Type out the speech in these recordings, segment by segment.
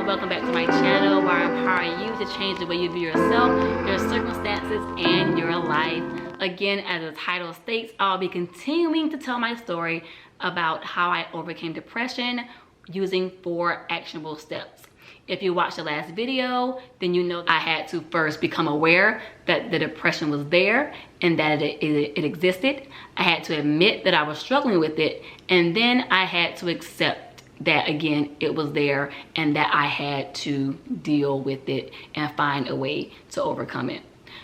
welcome back to my channel where I empower you to change the way you view yourself, your circumstances, and your life. Again, as the title states, I'll be continuing to tell my story about how I overcame depression using 4 actionable steps. If you watched the last video, then you know I had to first become aware that the depression was there and that it existed. I had to admit that I was struggling with it, and then I had to accept that again it was there and that I had to deal with it and find a way to overcome it.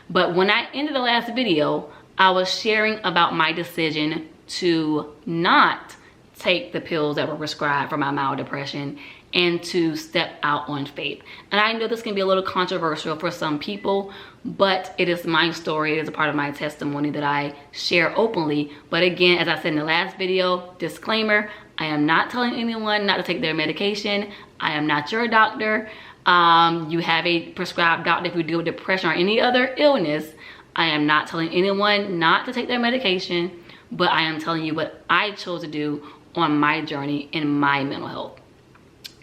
But when I ended the last video, I was sharing about my decision to not take the pills that were prescribed for my mild depression and to step out on faith. And I know this can be a little controversial for some people, but it is my story. It is a part of my testimony that I share openly. But again, as I said in the last video, disclaimer, I am not telling anyone not to take their medication. I am not your doctor. You have a prescribed doctor if you deal with depression or any other illness. I am not telling anyone not to take their medication, but I am telling you what I chose to do on my journey in my mental health.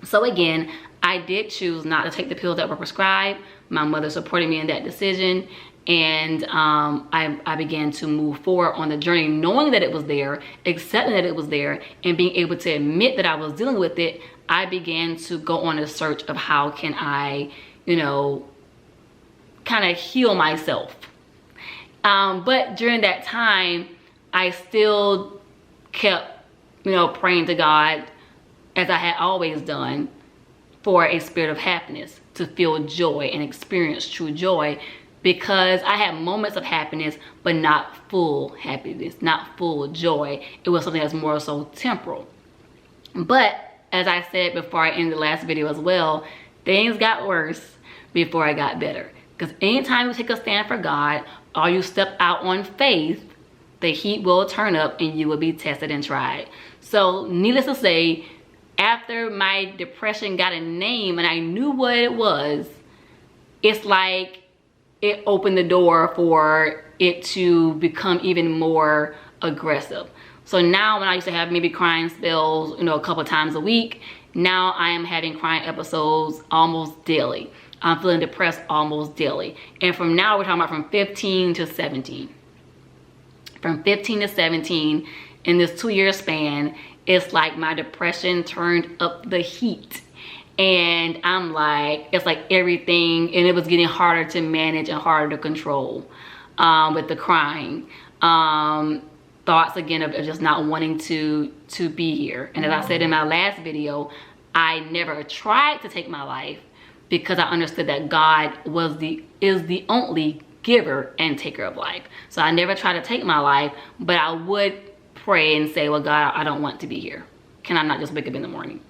So again, I did choose not to take the pills that were prescribed. My mother supported me in that decision, and I began to move forward on the journey, knowing that it was there, accepting that it was there, and being able to admit that I was dealing with it. I began to go on a search of how can I, kind of heal myself. But during that time, I still kept, praying to God, as I had always done, for a spirit of happiness, to feel joy and experience true joy, because I had moments of happiness, but not full happiness, not full joy. It was something that's more so temporal. But as I said before I ended the last video as well, things got worse before I got better. Because anytime you take a stand for God, or you step out on faith, the heat will turn up and you will be tested and tried. So needless to say, after my depression got a name and I knew what it was, it's like it opened the door for it to become even more aggressive. So now when I used to have maybe crying spells, a couple times a week, now I am having crying episodes almost daily. I'm feeling depressed almost daily. And from now, we're talking about from 15 to 17. From 15 to 17, in this 2-year span, it's like my depression turned up the heat. And I'm like, it's like everything, and it was getting harder to manage and harder to control with the crying. Thoughts again of just not wanting to be here. And as I said in my last video, I never tried to take my life because I understood that God is the only giver and taker of life. So I never tried to take my life, but I would pray and say, well, God, I don't want to be here. Can I not just wake up in the morning?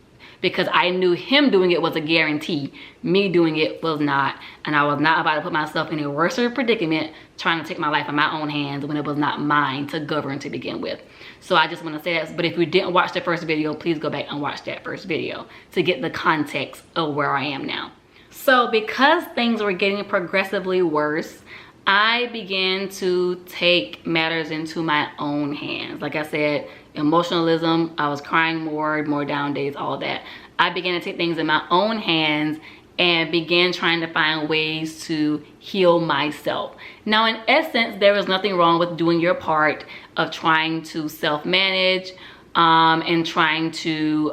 Because I knew him doing it was a guarantee. Me doing it was not. And I was not about to put myself in a worse predicament trying to take my life in my own hands when it was not mine to govern to begin with. So I just want to say that. But if you didn't watch the first video, please go back and watch that first video to get the context of where I am now. So because things were getting progressively worse, I began to take matters into my own hands. Like I said, emotionalism, I was crying more down days, all that. I began to take things in my own hands and began trying to find ways to heal myself. Now, in essence, there was nothing wrong with doing your part of trying to self-manage and trying to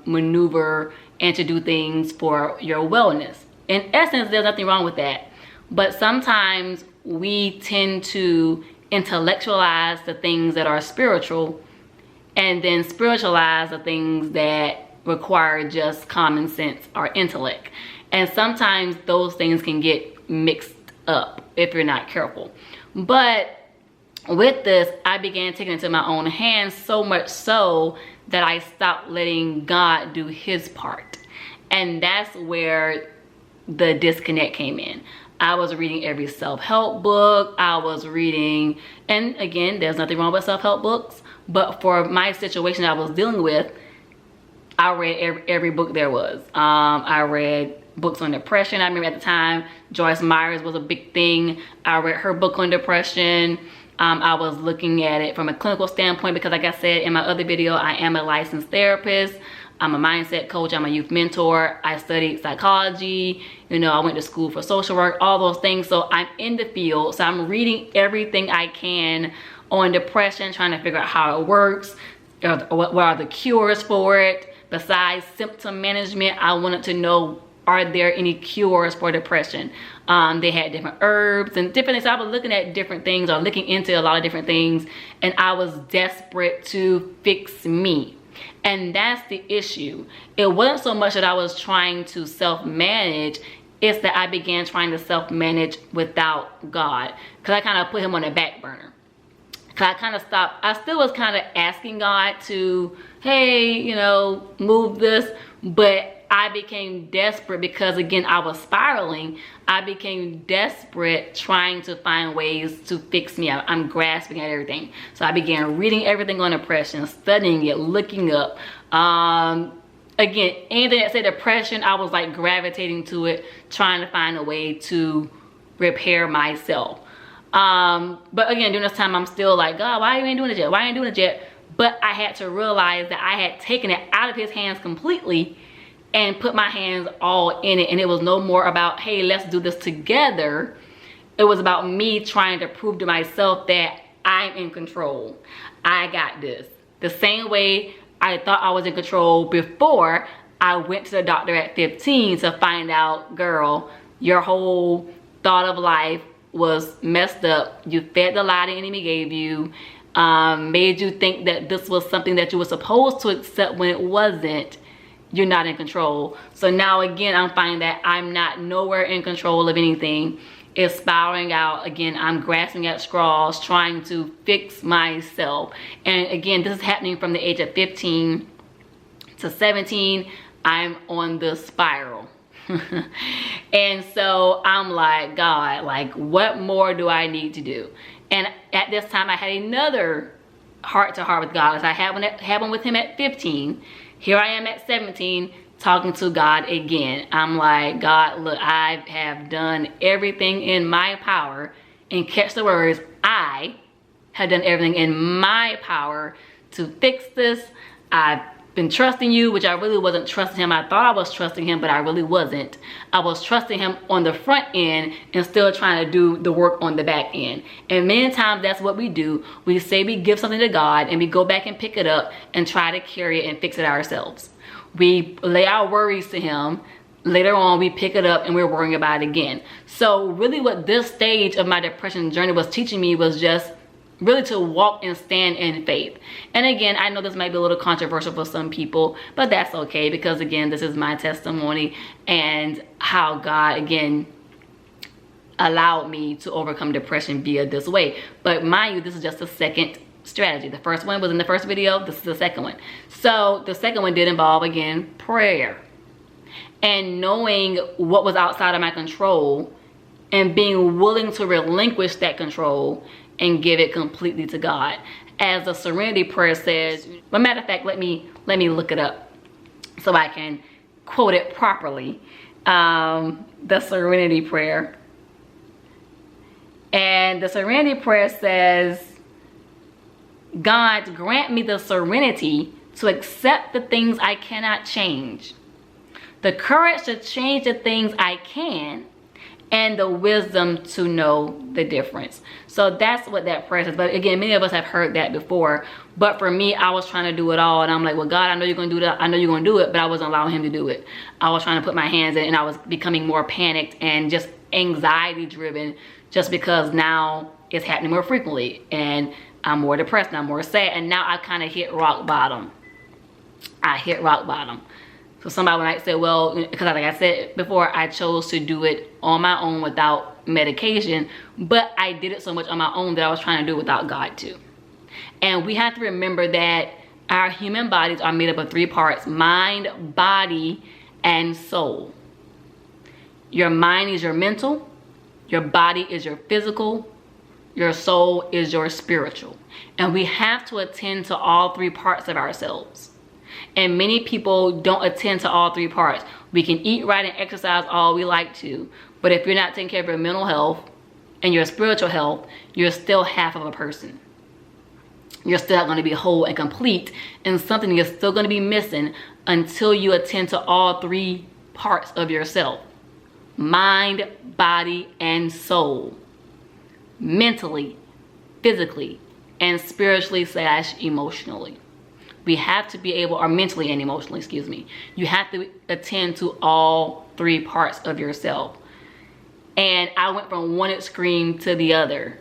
maneuver and to do things for your wellness. In essence, there's nothing wrong with that. But sometimes we tend to intellectualize the things that are spiritual and then spiritualize the things that require just common sense or intellect. And sometimes those things can get mixed up if you're not careful. But with this, I began taking it into my own hands, so much so that I stopped letting God do his part. And that's where the disconnect came in. I was reading every self-help book. I was reading, and again, there's nothing wrong with self-help books, but for my situation I was dealing with, I read every book there was. I read books on depression. I remember at the time, Joyce Myers was a big thing. I read her book on depression. I was looking at it from a clinical standpoint because, like I said in my other video, I am a licensed therapist. I'm a mindset coach. I'm a youth mentor. I studied psychology. You know, I went to school for social work, all those things. So I'm in the field. So I'm reading everything I can on depression, trying to figure out how it works. What are the cures for it? Besides symptom management, I wanted to know, are there any cures for depression? They had different herbs and different things. So I was looking at different things, or looking into a lot of different things, and I was desperate to fix me. And that's the issue. It wasn't so much that I was trying to self-manage, it's that I began trying to self-manage without God, because I kind of put him on the back burner. Cause I kind of stopped. I still was kind of asking God to, hey, you know, move this, but I became desperate because, again, I was spiraling. I became desperate trying to find ways to fix me. I'm grasping at everything. So I began reading everything on depression, studying it, looking up. Again, anything that said depression, I was like gravitating to it, trying to find a way to repair myself. But again, during this time, I'm still like, God, why you ain't doing it yet? Why you ain't doing it yet? But I had to realize that I had taken it out of his hands completely and put my hands all in it. And it was no more about, hey, let's do this together. It was about me trying to prove to myself that I'm in control. I got this. The same way I thought I was in control before I went to the doctor at 15 to find out, girl, your whole thought of life was messed up. You fed the lie the enemy gave you, made you think that this was something that you were supposed to accept when it wasn't. You're not in control. So now again, I'm finding that I'm not nowhere in control of anything. It's spiraling out. Again, I'm grasping at straws, trying to fix myself. And again, this is happening from the age of 15 to 17. I'm on the spiral. And so I'm like, God, like, what more do I need to do? And at this time, I had another heart-to-heart with God. I had one with him at 15. Here I am at 17, talking to God again. I'm like, God, look, I have done everything in my power. And catch the words, I have done everything in my power to fix this. I've been trusting you, which I really wasn't trusting him. I thought I was trusting him, but I really wasn't. I was trusting him on the front end and still trying to do the work on the back end. And many times that's what we do. We say we give something to God and we go back and pick it up and try to carry it and fix it ourselves. We lay our worries to him. Later on, we pick it up and we're worrying about it again. So really what this stage of my depression journey was teaching me was just really to walk and stand in faith. And again, I know this might be a little controversial for some people, but that's okay, because again, this is my testimony and how God, again, allowed me to overcome depression via this way. But mind you, this is just the second strategy. The first one was in the first video. This is the second one. So the second one did involve, again, prayer and knowing what was outside of my control and being willing to relinquish that control and give it completely to God. As the serenity prayer says, but matter of fact, let me look it up so I can quote it properly. The serenity prayer. And the serenity prayer says, God, grant me the serenity to accept the things I cannot change, the courage to change the things I can, and the wisdom to know the difference. So that's what that prayer says. But again, many of us have heard that before. But for me, I was trying to do it all. And I'm like, well, God, I know you're going to do that. I know you're going to do it. But I wasn't allowing him to do it. I was trying to put my hands in, and I was becoming more panicked and just anxiety driven, just because now it's happening more frequently. And I'm more depressed. And I'm more sad. And now I kind of hit rock bottom. I hit rock bottom. So somebody might say, well, because like I said before, I chose to do it on my own without medication, but I did it so much on my own that I was trying to do it without God too. And we have to remember that our human bodies are made up of 3 parts: mind, body, and soul. Your mind is your mental, your body is your physical, your soul is your spiritual. And we have to attend to all 3 parts of ourselves. And many people don't attend to all 3 parts. We can eat right and exercise all we like to, but if you're not taking care of your mental health and your spiritual health, you're still half of a person. you're still not going to be whole and complete, and something is still going to be missing until you attend to all three parts of yourself: mind, body, and soul. Mentally, physically, and spiritually / emotionally. We have to be able, or mentally and emotionally, excuse me. You have to attend to all three parts of yourself. And I went from one extreme to the other.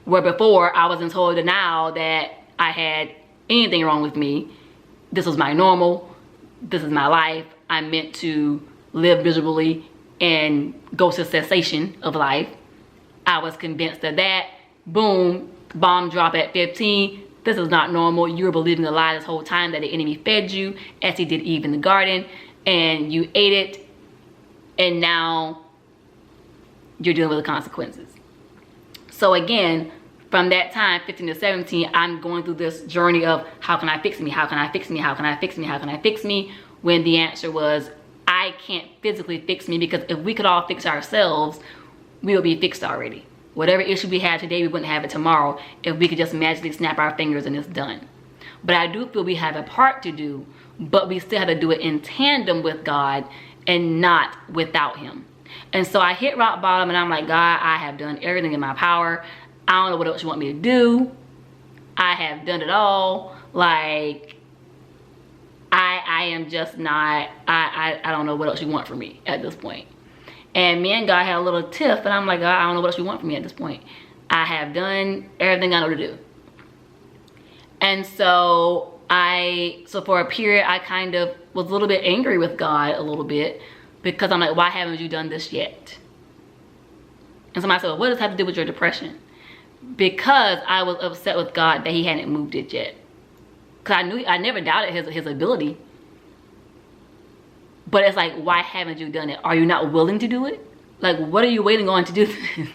Where before I was in total denial that I had anything wrong with me. This was my normal. This is my life. I'm meant to live miserably and go to cessation of life. I was convinced of that. Boom, bomb drop at 15. This is not normal. You were believing the lie this whole time that the enemy fed you, as he did Eve in the garden, and you ate it, and now you're dealing with the consequences. So again, from that time, 15 to 17, I'm going through this journey of how can I fix me? How can I fix me? How can I fix me? How can I fix me? When the answer was, I can't physically fix me, because if we could all fix ourselves, we would be fixed already. Whatever issue we have today, we wouldn't have it tomorrow if we could just magically snap our fingers and it's done. But I do feel we have a part to do, but we still have to do it in tandem with God and not without him. And so I hit rock bottom, and I'm like, God, I have done everything in my power. I don't know what else you want me to do. I have done it all. Like, I am just not, I don't know what else you want from me at this point. And me and God had a little tiff, and I'm like, God, I don't know what else you want from me at this point. I have done everything I know to do. And so for a period, I kind of was a little bit angry with God a little bit, because I'm like, why haven't you done this yet? And somebody said, well, what does that have to do with your depression? Because I was upset with God that he hadn't moved it yet. Because I never doubted his ability. But it's like, why haven't you done it? Are you not willing to do it? Like, what are you waiting on to do this?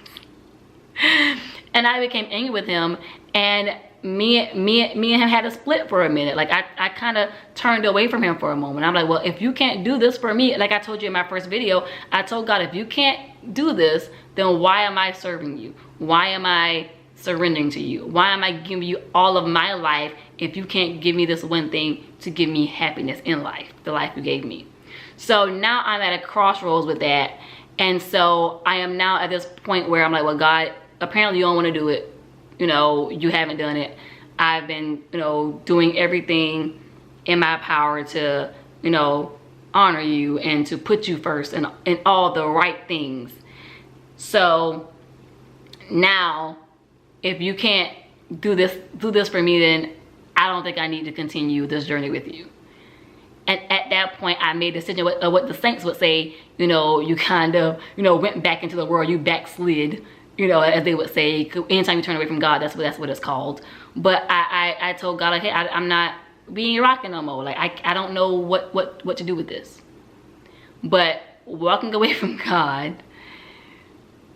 And I became angry with him, and me and him had a split for a minute. Like, I kind of turned away from him for a moment. I'm like, well, if you can't do this for me, like I told you in my first video, I told God, if you can't do this, then why am I serving you? Why am I surrendering to you? Why am I giving you all of my life if you can't give me this one thing to give me happiness in life, the life you gave me? So now I'm at a crossroads with that. And so I am now at this point where I'm like, well, God, apparently you don't want to do it. You know, you haven't done it. I've been, you know, doing everything in my power to, you know, honor you and to put you first and all the right things. So now, if you can't do this for me, then I don't think I need to continue this journey with you. And at that point, I made a decision, what the saints would say, you know, you kind of, you know, went back into the world, you backslid, you know, as they would say. Anytime you turn away from God, that's what it's called. But I told God, like, hey, I'm not being rocking no more. Like, I don't know what to do with this. But walking away from God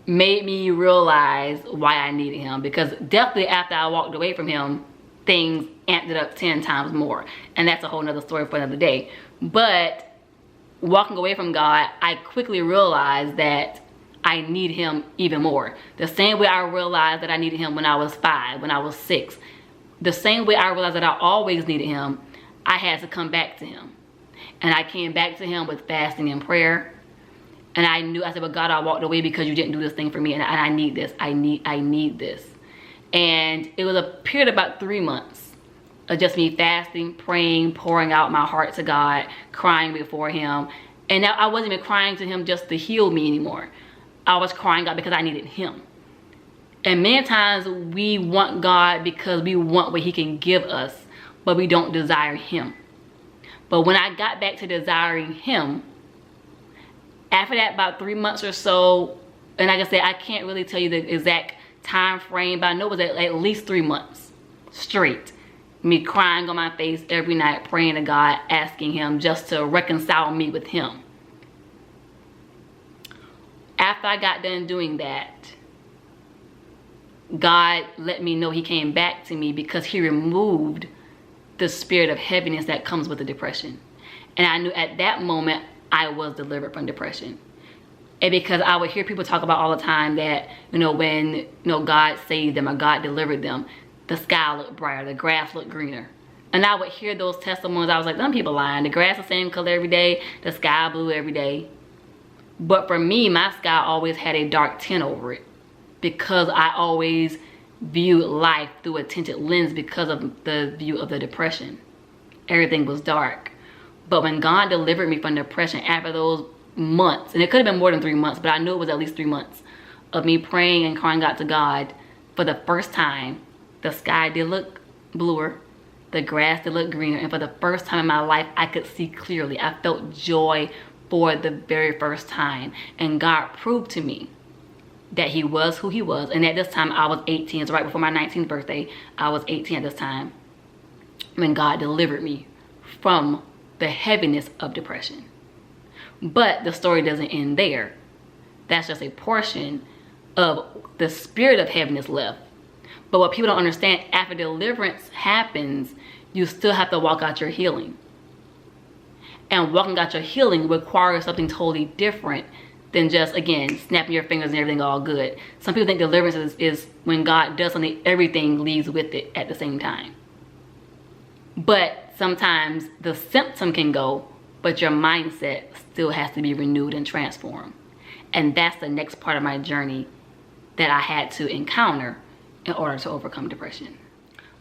made me realize why I needed him. Because definitely after I walked away from him, things amped up 10 times more. And that's a whole nother story for another day. But walking away from God, I quickly realized that I need him even more. The same way I realized that I needed him when I was 5, when I was 6. The same way I realized that I always needed him, I had to come back to him. And I came back to him with fasting and prayer. And I said, well, God, I walked away because you didn't do this thing for me. And I need this. I need this. And it was a period of about 3 months of just me fasting, praying, pouring out my heart to God, crying before him. And now I wasn't even crying to him just to heal me anymore. I was crying out because I needed him. And many times we want God because we want what he can give us, but we don't desire him. But when I got back to desiring him, after that, about 3 months or so, and like I said, I can't really tell you the exact time frame, but I know it was at least 3 months straight. Me crying on my face every night, praying to God, asking him just to reconcile me with him. After I got done doing that, God let me know he came back to me because he removed the spirit of heaviness that comes with the depression. And I knew at that moment I was delivered from depression. And because I would hear people talk about all the time that, you know, when, you know, God saved them or God delivered them, the sky looked brighter, the grass looked greener. And I would hear those testimonies. I was like, them people lying. The grass the same color every day, the sky blue every day. But for me, my sky always had a dark tint over it, because I always viewed life through a tinted lens because of the view of the depression. Everything was dark. But when God delivered me from depression after those months, and it could have been more than 3 months, but I knew it was at least 3 months of me praying and crying out to God, for the first time, the sky did look bluer, the grass did look greener, and for the first time in my life, I could see clearly. I felt joy for the very first time. And God proved to me that he was who he was. And at this time, I was 18. It's right before my 19th birthday. I was 18 at this time when God delivered me from the heaviness of depression. But the story doesn't end there. That's just a portion of the spirit of heaviness left. But what people don't understand, after deliverance happens, you still have to walk out your healing. And walking out your healing requires something totally different than just, again, snapping your fingers and everything all good. Some people think deliverance is when God does something, everything leaves with it at the same time. But sometimes the symptom can go, but your mindset still has to be renewed and transformed. And that's the next part of my journey that I had to encounter in order to overcome depression.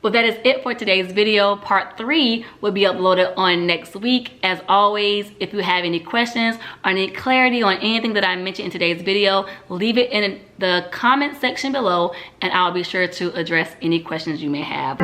Well, that is it for today's video. Part 3 will be uploaded on next week. As always, if you have any questions or any clarity on anything that I mentioned in today's video, leave it in the comment section below, and I'll be sure to address any questions you may have.